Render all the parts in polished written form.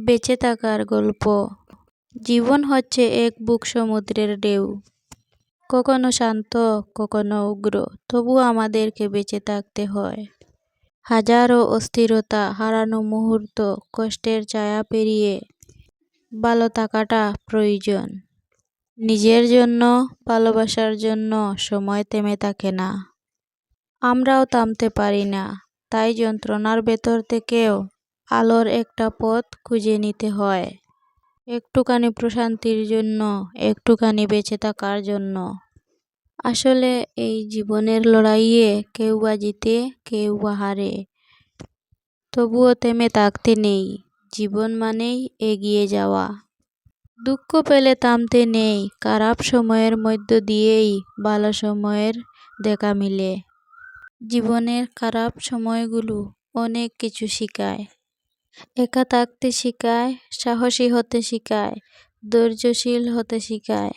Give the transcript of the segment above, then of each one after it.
বেঁচে থাকার গল্প। জীবন হচ্ছে এক বুক সমুদ্রের ঢেউ, কখনো শান্ত, কখনো উগ্র, তবু আমাদেরকে বেঁচে থাকতে হয়। হাজারো অস্থিরতা, হারানো মুহূর্ত, কষ্টের ছায়া পেরিয়ে ভালো থাকাটা প্রয়োজন। নিজের জন্য, ভালোবাসার জন্য সময় থেমে থাকে না। আমরাও থামতে পারি না, তাই যন্ত্রণার ভেতর থেকেও আলোর একটা পথ খুঁজে নিতে হয়। একটুখানি প্রশান্তির জন্য, একটুখানি বেঁচে থাকার জন্য। আসলে এই জীবনের লড়াইয়ে কেউ বা জিতে, কেউ বা হারে। তবুও থেমে থাকতে নেই। জীবন মানেই এগিয়ে যাওয়া। দুঃখ পেলে থামতে নেই, খারাপ সময়ের মধ্য দিয়েই ভালো সময়ের দেখা মিলে। জীবনের খারাপ সময়গুলো অনেক কিছু শেখায়। একা থাকতে শেখায়, সাহসী হতে শেখায়, ধৈর্যশীল হতে শেখায়,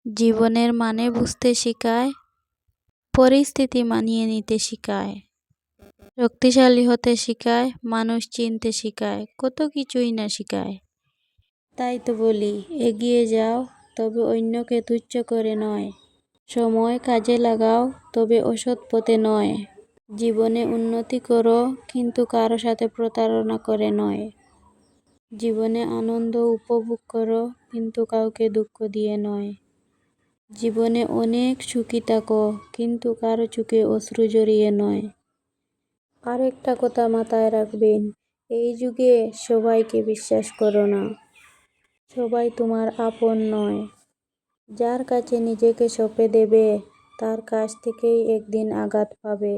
জীবনের মানে বুঝতে শেখায়, পরিস্থিতি মানিয়ে নিতে শেখায়, শক্তিশালী হতে শেখায়, মানুষ চিনতে শেখায়, কত কিছুই না শেখায়। তাই তো বলি, এগিয়ে যাও, তবে অন্যকে তুচ্ছ করে নয়। সময় কাজে লাগাও, তবে অসৎ পথে নয়। জীবনে উন্নতি করো, কিন্তু কারো সাথে প্রতারণা করে নয়। জীবনে আনন্দ উপভোগ করো, কিন্তু কাউকে দুঃখ দিয়ে নয়। জীবনে অনেক সুখী থাকো, কিন্তু কারো চোখে অশ্রু জড়িয়ে নয়। আর একটা কথা মাথায় রাখবেন, এই যুগে সবাইকে বিশ্বাস করো না। সবাই তোমার আপন নয়। যার কাছে নিজেকে সঁপে দেবে, তার কাছ থেকেই একদিন আঘাত পাবে।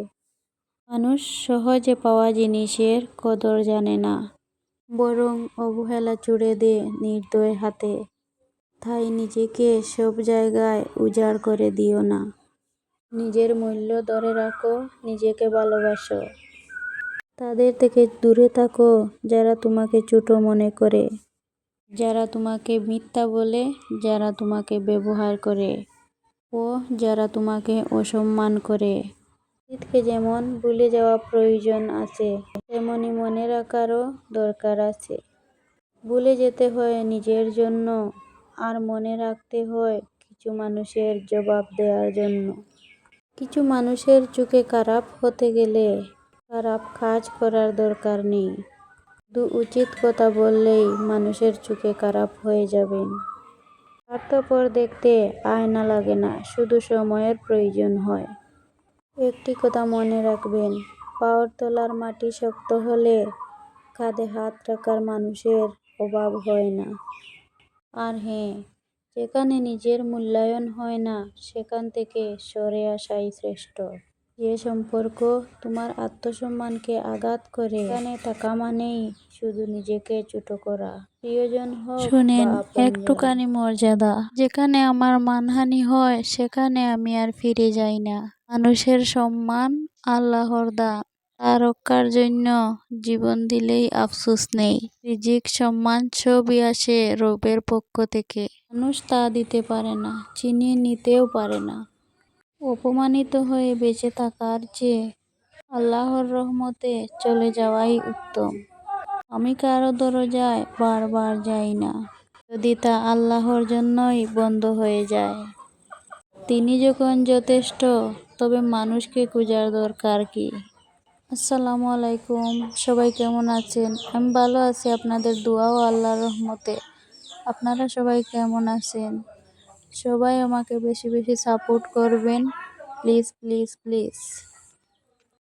মানুষ সহজে পাওয়া জিনিসের কদর জানে না, বরং অবহেলা ছুড়ে দেয় নির্দয় হাতে। তাই নিজেকে সব জায়গায় উজাড় করে দিও না। নিজের মূল্য ধরে রাখো, নিজেকে ভালোবাসো। তাদের থেকে দূরে থাকো যারা তোমাকে ছোট মনে করে, যারা তোমাকে মিথ্যা বলে, যারা তোমাকে ব্যবহার করে, ও যারা তোমাকে অসম্মান করে। অতীতকে যেমন ভুলে যাওয়া প্রয়োজন আছে, তেমনি মনে রাখারও দরকার আছে। ভুলে যেতে হয় নিজের জন্য, আর মনে রাখতে হয় কিছু মানুষের জবাব দেওয়ার জন্য। কিছু মানুষের চোখে খারাপ হতে গেলে খারাপ কাজ করার দরকার নেই। শুধু উচিত কথা বললেই মানুষের চোখে খারাপ হয়ে যাবেন। স্বার্থপর দেখতে আয়না লাগে না, শুধু সময়ের প্রয়োজন হয়। একটি কথা মনে রাখবেন, পায়ের তলার মাটি শক্ত হলে কাঁধে হাত রাখার মানুষের অভাব হয় না। আর হ্যাঁ, যেখানে নিজের মূল্যায়ন হয় না, সেখান থেকে সরে আসাই শ্রেষ্ঠ। যে সম্পর্ক তোমার আত্মসম্মানকে আঘাত করে, সেখানে থাকা মানেই শুধু নিজেকে ছোট করা। প্রিয়জন হোক শুনেন, বা আপনজন। একটুখানি মর্যাদা। যেখানে আমার মানহানি হয়, সেখানে আমি আর ফিরে যাই না। মানুষের সম্মান আল্লাহর দান, তা রক্ষার জন্য জীবন দিলেই আফসোস নেই। রিজিক, সম্মান সবই আসে রবের পক্ষ থেকে। মানুষ তা দিতে পারে না, চিনিয়ে নিতেও পারে না। অপমানিত হয়ে বেঁচে থাকার চেয়ে আল্লাহর রহমতে চলে যাওয়াই উত্তম। আমি কারো দরজায় বারবার যাই না, যদি তা আল্লাহর জন্যই বন্ধ হয়ে যায়। তিনি যখন যথেষ্ট, তবে মানুষকে খোঁজার দরকার কি? আসসালামু আলাইকুম, সবাই কেমন আছেন? আমি ভালো আছি, আপনাদের দোয়া ও আল্লাহর রহমতে। আপনারা সবাই কেমন আছেন? সবাই আমাকে বেশি বেশি সাপোর্ট করবেন, প্লিজ প্লিজ প্লিজ।